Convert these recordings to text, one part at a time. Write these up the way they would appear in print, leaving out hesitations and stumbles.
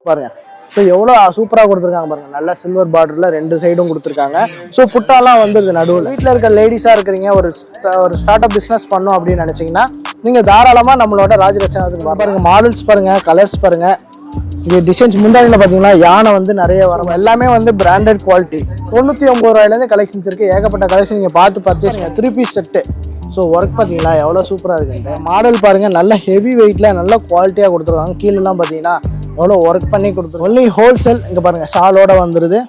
பாருங்க. ஸோ எவ்வளோ சூப்பராக கொடுத்துருக்காங்க பாருங்க. நல்ல சில்வர் பார்டர்ல ரெண்டு சைடும் கொடுத்துருக்காங்க. ஸோ புட்டாலாம் வந்துருது நடுவில். வீட்டில் இருக்க லேடிஸாக இருக்கிறீங்க, ஒரு ஸ்டார்ட் அப் பிஸ்னஸ் பண்ணும் அப்படின்னு நினச்சிங்கன்னா நீங்கள் தாராளமாக நம்மளோட ராஜரச்சனாவுக்கு பாருங்க. மாடல்ஸ் பாருங்க, கலர்ஸ் பாருங்க, இங்கே டிசைன்ஸ் முந்தானியில் பார்த்தீங்கன்னா யானை வந்து நிறைய வரும். எல்லாமே வந்து பிராண்டட் குவாலிட்டி. 99 ரூபாயிலேருந்து கலெக்ஷன்ஸ் இருக்குது. ஏகப்பட்ட கலெக்ஷன் நீங்கள் பார்த்து purchase 3 piece set. So work பார்த்தீங்களா எவ்வளோ சூப்பராக இருக்குன்ட்டு. மாடல் பாருங்கள், நல்ல ஹெவி வெயிட்டில் நல்ல குவாலிட்டியாக கொடுத்துருவாங்க. கீழெல்லாம் பார்த்தீங்கன்னா எவ்வளோ ஒர்க் பண்ணி கொடுத்துருவோம். Only wholesale. இங்கே பாருங்கள், ஷாலோட வந்துடுது.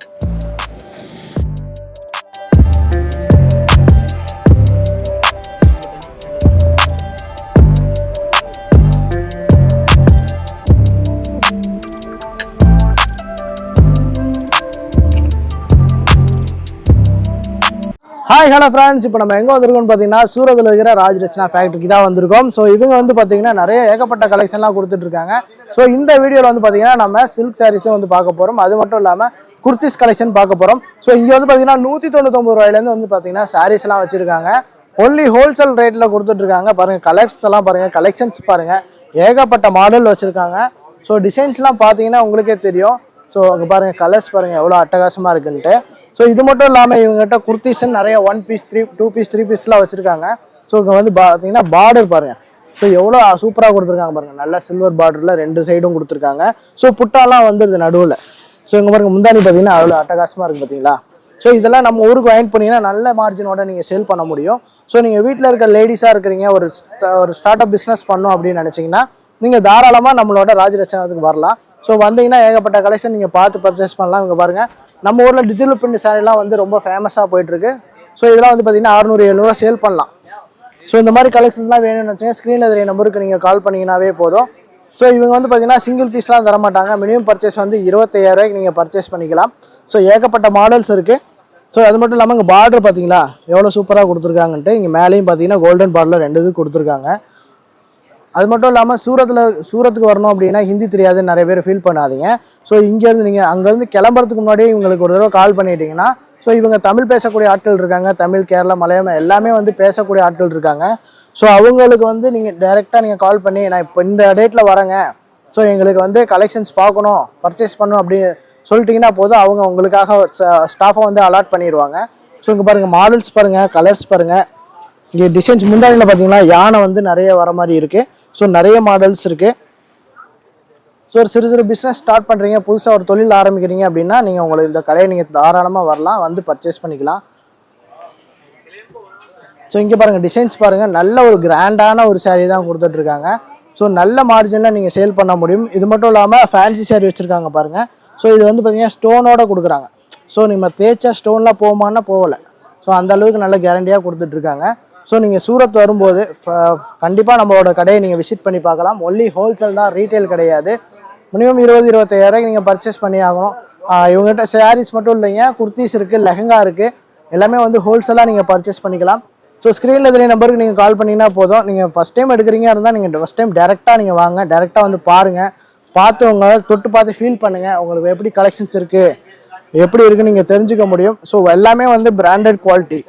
ஹாய் ஹலோ ஃப்ரெண்ட்ஸ், இப்போ நம்ம எங்கே வந்திருக்கோம்னு பார்த்தீங்கன்னா சூரத்தில் இருக்கிற ராஜரச்சனா ஃபேக்ட்ரிக்கு தான் வந்திருக்கோம். ஸோ இவங்க வந்து பார்த்தீங்கன்னா நிறைய ஏகப்பட்ட கலெக்ஷன்லாம் கொடுத்துட்ருக்காங்க. ஸோ இந்த வீடியோவில் வந்து பார்த்தீங்கன்னா நம்ம சில்க் சாரீஸும் வந்து பார்க்க போகிறோம். அது மட்டும் இல்லாமல் குர்த்திஸ் கலெக்ஷன் பார்க்க போகிறோம். ஸோ இங்கே வந்து பார்த்தீங்கன்னா 199 ரூபாயிலேருந்து வந்து பார்த்தீங்கன்னா சாரீஸ்லாம் வச்சுருக்காங்க. ஒன்லி ஹோல்சேல் ரேட்டில் கொடுத்துட்ருக்காங்க. பாருங்கள், கலர்ஸ் எல்லாம் பாருங்கள், கலெக்ஷன்ஸ் பாருங்கள், ஏகப்பட்ட மாடல் வச்சுருக்காங்க. ஸோ டிசைன்ஸ்லாம் பார்த்தீங்கன்னா உங்களுக்கே தெரியும். ஸோ அங்கே பாருங்கள், கலர்ஸ் பாருங்கள் எவ்வளோ அட்டகாசமாக இருக்குன்ட்டு. ஸோ இது மட்டும் இல்லாமல் இவங்ககிட்ட குர்த்திஸ்ன்னு நிறைய 1 பீஸ் 2 பீஸ் 3 பீஸ்லாம் வச்சுருக்காங்க. ஸோ இங்கே வந்து பார்த்தீங்கன்னா பார்டர் பாருங்கள். ஸோ எவ்வளோ சூப்பராக கொடுத்துருக்காங்க பாருங்கள். நல்ல சில்வர் பார்டரில் ரெண்டு சைடும் கொடுத்துருக்காங்க. ஸோ புட்டாலாம் வந்துடுது நடுவில். ஸோ இங்கே பாருங்கள், முந்தானி பார்த்தீங்கன்னா அவ்வளோ அட்டகாசமாக இருக்குது பார்த்தீங்களா. ஸோ இதெல்லாம் நம்ம ஊருக்கு வாங்கிட்டு போனீங்கன்னா நல்ல மார்ஜினோட நீங்கள் சேல் பண்ண முடியும். ஸோ நீங்கள் வீட்டில் இருக்க லேடிஸாக இருக்கிறீங்க, ஒரு ஸ்டார்ட் அப் பிஸ்னஸ் பண்ணும் அப்படின்னு நினச்சிங்கன்னா நீங்கள் தாராளமாக நம்மளோட ராஜரச்சனாவுக்கு வரலாம். ஸோ வந்தீங்கன்னா ஏகப்பட்ட கலெக்ஷன் நீங்கள் பார்த்து பர்ச்சேஸ் பண்ணலாம். இங்கே பாருங்கள், நம்ம ஊரில் டிஜிட்டல் பிரிண்ட் சாரீலாம் வந்து ரொம்ப ஃபேமஸாக போயிட்டுருக்கு. ஸோ இதெல்லாம் வந்து பார்த்தீங்கன்னா 600-700 சேல் பண்ணலாம். ஸோ இந்த மாதிரி கலெக்ஷன்ஸ்லாம் வேணும்னு வச்சுங்க, ஸ்க்ரீனில் தெரிய நம்பருக்கு நீங்கள் கால் பண்ணிங்கனாவே போதும். ஸோ இவங்க வந்து பார்த்தீங்கன்னா சிங்கிள் பீஸ்லாம் தரமாட்டாங்க. மினிமம் பர்ச்சேஸ் வந்து 25,000 ரூபாய்க்கு நீங்கள் பர்ச்சேஸ் பண்ணிக்கலாம். ஸோ ஏகப்பட்ட மாடல்ஸ் இருக்குது. ஸோ அது மட்டும் இல்லாமல் இங்கே பார்டர் பார்த்தீங்களா எவ்வளோ சூப்பராக கொடுத்துருக்காங்கன்ட்டு. இங்கே மேலேயும் பார்த்தீங்கன்னா கோல்டன் பார்டரில் 2 இது கொடுத்துருக்காங்க. அது மட்டும் இல்லாமல் சூரத்துக்கு வரணும் அப்படின்னா ஹிந்தி தெரியாதுன்னு நிறைய பேர் ஃபீல் பண்ணாதீங்க. ஸோ இங்கேருந்து நீங்கள் அங்கேருந்து கிளம்புறதுக்கு முன்னாடியே இவங்களுக்கு ஒரு தடவை கால் பண்ணிட்டீங்கன்னா, ஸோ இவங்க தமிழ் பேசக்கூடிய ஆட்கள் இருக்காங்க. தமிழ், கேரளா, மலையாளம் எல்லாமே வந்து பேசக்கூடிய ஆட்கள் இருக்காங்க. ஸோ அவங்களுக்கு வந்து நீங்கள் டைரெக்டாக நீங்கள் கால் பண்ணி, நான் இப்போ இந்த டேட்டில் வரேங்க, ஸோ எங்களுக்கு வந்து கலெக்ஷன்ஸ் பார்க்கணும், பர்ச்சேஸ் பண்ணணும் அப்படின்னு சொல்லிட்டிங்கன்னா போதும், அவங்க உங்களுக்காக ஸ்டாஃபை வந்து அலாட் பண்ணிடுவாங்க. ஸோ இங்கே பாருங்கள், மாடல்ஸ் பாருங்கள், கலர்ஸ் பாருங்கள், இங்கே டிசைன்ஸ் முந்தானியில் பார்த்தீங்கன்னா யானை வந்து நிறைய வர மாதிரி இருக்குது. ஸோ நிறைய மாடல்ஸ் இருக்குது. ஸோ ஒரு சிறு பிஸ்னஸ் ஸ்டார்ட் பண்ணுறீங்க, புதுசாக ஒரு தொழில் ஆரம்பிக்கிறீங்க அப்படின்னா நீங்கள் உங்களுக்கு இந்த கடையை நீங்கள் தாராளமாக வரலாம், வந்து பர்ச்சேஸ் பண்ணிக்கலாம். ஸோ இங்கே பாருங்கள், டிசைன்ஸ் பாருங்கள், நல்ல ஒரு கிராண்டான ஒரு சாரீ தான் கொடுத்துட்ருக்காங்க. ஸோ நல்ல மார்ஜினில் நீங்கள் சேல் பண்ண முடியும். இது மட்டும் இல்லாமல் ஃபேன்சி சாரீ வச்சுருக்காங்க பாருங்கள். ஸோ இது வந்து பார்த்தீங்கன்னா ஸ்டோனோட கொடுக்குறாங்க. ஸோ நம்ம தேய்ச்சா ஸ்டோன்லாம் போகுமான்னா போகலை. ஸோ அந்தளவுக்கு நல்ல கேரண்டியாக கொடுத்துட்ருக்காங்க. ஸோ நீங்கள் சூரத் வரும்போது கண்டிப்பாக நம்மளோட கடையை நீங்கள் விசிட் பண்ணி பார்க்கலாம். ஒன்லி ஹோல்சேல் தான், ரீட்டைல் கிடையாது. மினிமம் 20-25,000 ரூபாய்க்கு நீங்கள் பர்ச்சேஸ் பண்ணி ஆகணும். இவங்ககிட்ட சாரீஸ் மட்டும் இல்லைங்க, குர்த்திஸ் இருக்குது, லெஹங்கா இருக்குது, எல்லாமே வந்து ஹோல்சேலாக நீங்கள் பர்ச்சேஸ் பண்ணிக்கலாம். ஸோ ஸ்க்ரீனில் தெரிய நம்பருக்கு நீங்கள் கால் பண்ணிங்கன்னா போதும். நீங்கள் ஃபஸ்ட் டைம் எடுக்கிறீங்க இருந்தால் நீங்கள் ஃபஸ்ட் டைம் டேரெக்டாக நீங்கள் வாங்க, டேரெக்டாக வந்து பாருங்கள், பார்த்து உங்களால் தொட்டு பார்த்து ஃபீல் பண்ணுங்கள், உங்களுக்கு எப்படி கலெக்ஷன்ஸ் இருக்குது, எப்படி இருக்குன்னு நீங்கள் தெரிஞ்சுக்க முடியும். ஸோ எல்லாமே வந்து பிராண்டட் குவாலிட்டி,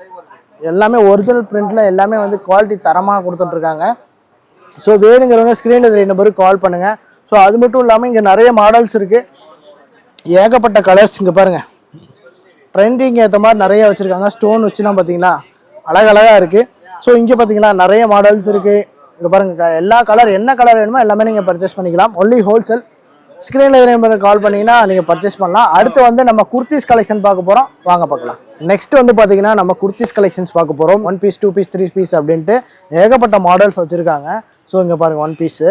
எல்லாமே ஒரிஜினல் பிரிண்டில் எல்லாமே வந்து குவாலிட்டி தரமாக கொடுத்துட்ருக்காங்க. ஸோ வேணுங்கிறவங்க ஸ்க்ரீனில் தெரிய நம்பருக்கு கால் பண்ணுங்கள். ஸோ அது மட்டும் இல்லாமல் இங்கே நிறைய மாடல்ஸ் இருக்குது, ஏகப்பட்ட கலர்ஸ். இங்கே பாருங்கள், ட்ரெண்டிங் ஏற்ற மாதிரி நிறைய வச்சுருக்காங்க. ஸ்டோன் வச்சுலாம் பார்த்தீங்களா அழகழகாக இருக்குது. ஸோ இங்கே பார்த்தீங்கன்னா நிறைய மாடல்ஸ் இருக்குது. இங்கே பாருங்கள், எல்லா கலர் என்ன கலர் வேணுமோ எல்லாமே நீங்கள் பர்ச்சேஸ் பண்ணிக்கலாம். Only wholesale. ஸ்க்ரீனில் தெரிய நம்பருக்கு கால் பண்ணிங்கன்னா நீங்கள் பர்ச்சேஸ் பண்ணலாம். அடுத்து வந்து நம்ம குர்த்திஸ் கலெக்ஷன் பார்க்க போகிறோம், வாங்க பார்க்கலாம். நெக்ஸ்ட் வந்து பார்த்தீங்கன்னா நம்ம குர்த்திஸ் கலெக்ஷன்ஸ் பார்க்க போகிறோம். 1 பீஸ் 2 பீஸ் 3 பீஸ் அப்படின்ட்டு ஏகப்பட்ட மாடல்ஸ் வச்சுருக்காங்க. ஸோ இங்கே பாருங்கள் 1 பீஸு.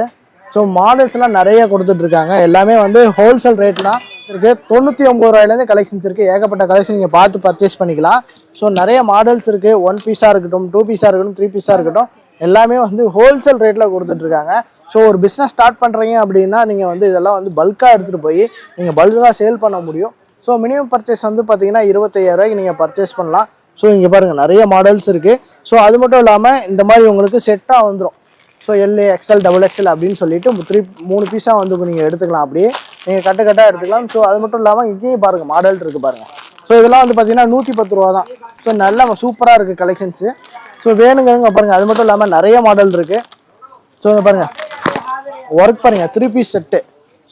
ஸோ மாடல்ஸ்லாம் நிறைய கொடுத்துட்ருக்காங்க. எல்லாமே வந்து ஹோல்சேல் ரேட்லாம் இருக்குது. 99 ரூபாயிலேருந்து கலெக்ஷன்ஸ் இருக்குது. ஏகப்பட்ட கலெக்ஷன் நீங்கள் பார்த்து பர்ச்சேஸ் பண்ணிக்கலாம். ஸோ நிறைய மாடல்ஸ் இருக்குது. 1 பீஸாக இருக்கட்டும், 2 பீஸாக இருக்கட்டும், 3 பீஸாக இருக்கட்டும், எல்லாமே வந்து ஹோல்சேல் ரேட்டில் கொடுத்துட்ருக்காங்க. ஸோ ஒரு பிஸ்னஸ் ஸ்டார்ட் பண்ணுறீங்க அப்படின்னா நீங்கள் வந்து இதெல்லாம் வந்து பல்காக எடுத்துகிட்டு போய் நீங்கள் பல்காக சேல் பண்ண முடியும். ஸோ மினிமம் பர்ச்சேஸ் வந்து பார்த்தீங்கன்னா 25,000 ரூபாய்க்கு நீங்கள் பர்ச்சேஸ் பண்ணலாம். ஸோ இங்கே பாருங்கள், நிறைய மாடல்ஸ் இருக்குது. ஸோ அது மட்டும் இல்லாமல் இந்த மாதிரி உங்களுக்கு செட்டாக வந்துடும். ஸோ LA XL XXL அப்படின்னு சொல்லிட்டு 3 பீஸாக வந்து நீங்கள் எடுத்துக்கலாம். அப்படியே நீங்கள் கட்டாக எடுத்துக்கலாம். ஸோ அது மட்டும் இல்லாமல் இங்கேயும் பாருங்கள் மாடல் இருக்குது பாருங்கள். ஸோ இதெல்லாம் வந்து பார்த்தீங்கன்னா 110 ரூபா தான். ஸோ நல்லா சூப்பராக இருக்குது கலெக்ஷன்ஸு. ஸோ வேணுங்கிறவங்க பாருங்கள். அது மட்டும் இல்லாமல் நிறைய மாடல் இருக்குது. ஸோ இங்கே பாருங்கள், ஒர்க் பாருங்கள், 3 பீஸ் செட்டு.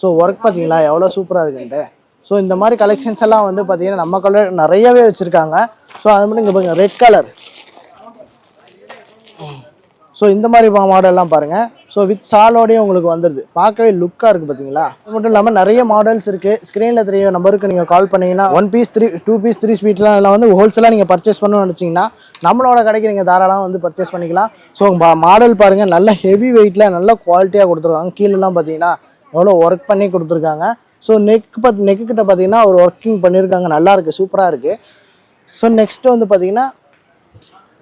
ஸோ ஒர்க் பார்த்தீங்களா எவ்வளோ சூப்பராக இருக்குன்ட்டு. ஸோ இந்த மாதிரி கலெக்ஷன்ஸ் எல்லாம் வந்து பார்த்தீங்கன்னா நம்ம கலர் நிறையவே வச்சுருக்காங்க. ஸோ அது மட்டும் இங்கே பாருங்கள் ரெட் கலர். ஸோ இந்த மாதிரி மாடல்லாம் பாருங்கள். ஸோ வித் சாலோடையும் உங்களுக்கு வந்துடுது, பார்க்கவே லுக்காக இருக்குது பார்த்தீங்களா. அது மட்டும் இல்லாமல் நிறைய மாடல்ஸ் இருக்குது. ஸ்க்ரீனில் தெரிய நம்பருக்கு நீங்கள் கால் பண்ணிங்கன்னா 1 பீஸ் 2 பீஸ் 3 ஸ்பீட்லாம் எல்லாம் வந்து ஹோல்சேலாக நீங்கள் பர்ச்சேஸ் பண்ணணும்னு நினச்சிங்கன்னா நம்மளோட கடைக்கு நீங்கள் தாராளமாக வந்து பர்ச்சேஸ் பண்ணிக்கலாம். ஸோ மாடல் பாருங்கள், நல்ல ஹெவி வெயிட்டில் நல்ல குவாலிட்டியாக கொடுத்துருக்காங்க. கீழெல்லாம் பார்த்தீங்கன்னா எவ்வளோ ஒர்க் பண்ணி கொடுத்துருக்காங்க. ஸோ நெக்குக்கிட்ட பார்த்தீங்கன்னா ஒரு ஒர்க்கிங் பண்ணியிருக்காங்க, நல்லாயிருக்கு, சூப்பராக இருக்குது. ஸோ நெக்ஸ்ட்டு வந்து பார்த்தீங்கன்னா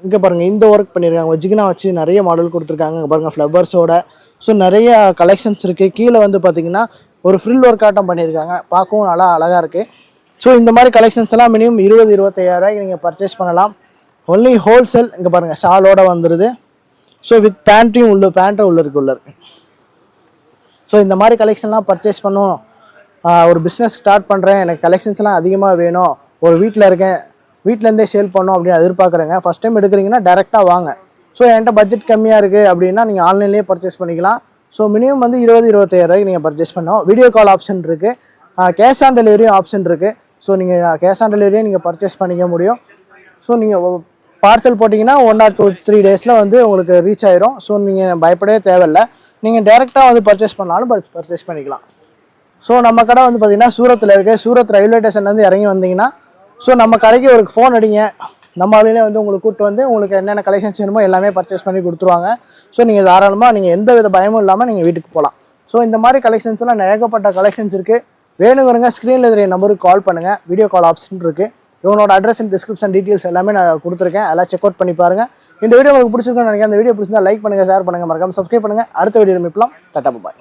இங்கே பாருங்கள் இந்த ஒர்க் பண்ணியிருக்காங்க, ஜிகினா வச்சு நிறைய மாடல் கொடுத்துருக்காங்க. இங்கே பாருங்கள் ஃப்ளவர்ஸோட. ஸோ நிறைய கலெக்ஷன்ஸ் இருக்குது. கீழே வந்து பார்த்தீங்கன்னா ஒரு ஃப்ரில் ஒர்க் ஆட்டம் பண்ணியிருக்காங்க, பார்க்கவும் நல்லா அழகாக இருக்குது. ஸோ இந்த மாதிரி கலெக்ஷன்ஸ் எல்லாம் மினிமம் 20-25 ரூபாய்க்கு நீங்கள் பர்ச்சேஸ் பண்ணலாம். Only wholesale. இங்கே பாருங்கள் ஷாலோட வந்துடுது. ஸோ வித் பேண்ட்டையும் பேண்ட்டும் உள்ள இருக்கு. ஸோ இந்த மாதிரி கலெக்ஷன்லாம் பர்ச்சேஸ் பண்ணும், ஒரு பிஸ்னஸ் ஸ்டார்ட் பண்ணுறேன், எனக்கு கலெக்ஷன்ஸ்லாம் அதிகமாக வேணும், ஒரு வீட்டில் இருக்கேன், வீட்டிலேருந்தே சேல் பண்ணோம் அப்படின்னு எதிர்பார்க்குறேங்க, ஃபஸ்ட் டைம் எடுக்கிறீங்கன்னா டேரெக்டாக வாங்க. ஸோ என்கிட்ட பட்ஜெட் கம்மியாக இருக்குது அப்படின்னா நீங்கள் ஆன்லைன்லேயே பர்ச்சேஸ் பண்ணிக்கலாம். ஸோ மினிமம் வந்து 20-25 ரூபாய்க்கு நீங்கள் பர்ச்சேஸ் பண்ணோம். வீடியோ கால் ஆப்ஷன் இருக்குது, கேஷ் ஆன் டெலிவரியும் ஆப்ஷன் இருக்குது. ஸோ நீங்கள் கேஷ் ஆன் டெலிவரியும் நீங்கள் பர்ச்சேஸ் பண்ணிக்க முடியும். ஸோ நீங்கள் பார்சல் போட்டிங்கன்னா 1 or 2-3 டேஸில் வந்து உங்களுக்கு ரீச் ஆயிரும். ஸோ நீங்கள் பயப்படவே தேவையில்லை, நீங்கள் டேரெக்டாக வந்து பர்ச்சேஸ் பண்ணாலும் பர்ச்சேஸ் பண்ணிக்கலாம். ஸோ நம்ம கடை வந்து பார்த்திங்கன்னா சூரத்தில் இருக்குது. சூரத் ரயில்வே ஸ்டேஷன்லேருந்து இறங்கி வந்தீங்கன்னா ஸோ நம்ம கடைக்கு ஒரு ஃபோன் அடிங்க, நம்ம ஆளுநே வந்து உங்களுக்கு கூப்பிட்டு வந்து உங்களுக்கு என்னென்ன கலெக்ஷன்ஸ் வேணுமோ எல்லாமே பர்ச்சேஸ் பண்ணி கொடுத்துருவாங்க. ஸோ நீங்கள் தாராளமாக நீங்கள் எந்த வித பயமும் இல்லாமல் நீங்கள் வீட்டுக்கு போகலாம். ஸோ இந்த மாதிரி கலெக்ஷன்ஸ்லாம் ஏகப்பட்ட கலெக்ஷன்ஸ் இருக்குது. வேணுங்கிறங்க ஸ்க்ரீனில் தெரிய நம்பருக்கு கால் பண்ணுங்கள், வீடியோ கால் ஆப்ஷன் இருக்குது. இவனோட அட்ரஸ் அண்ட் டிஸ்கிரிப்ஷன் டீட்டெயில்ஸ் எல்லாமே நான் கொடுத்துருக்கேன், அதெல்லாம் செக் அவுட் பண்ணி பாருங்கள். இந்த வீடியோ உங்களுக்கு பிடிச்சிருக்குன்னு நினைக்கிறேன். அந்த வீடியோ பிடிச்சிருந்தா லைக் பண்ணுங்கள், ஷேர் பண்ணுங்கள், மறக்காம சப்ஸ்கிரைப் பண்ணுங்கள். அடுத்த வீடியோ மீட்லாம். டாடா பாய்.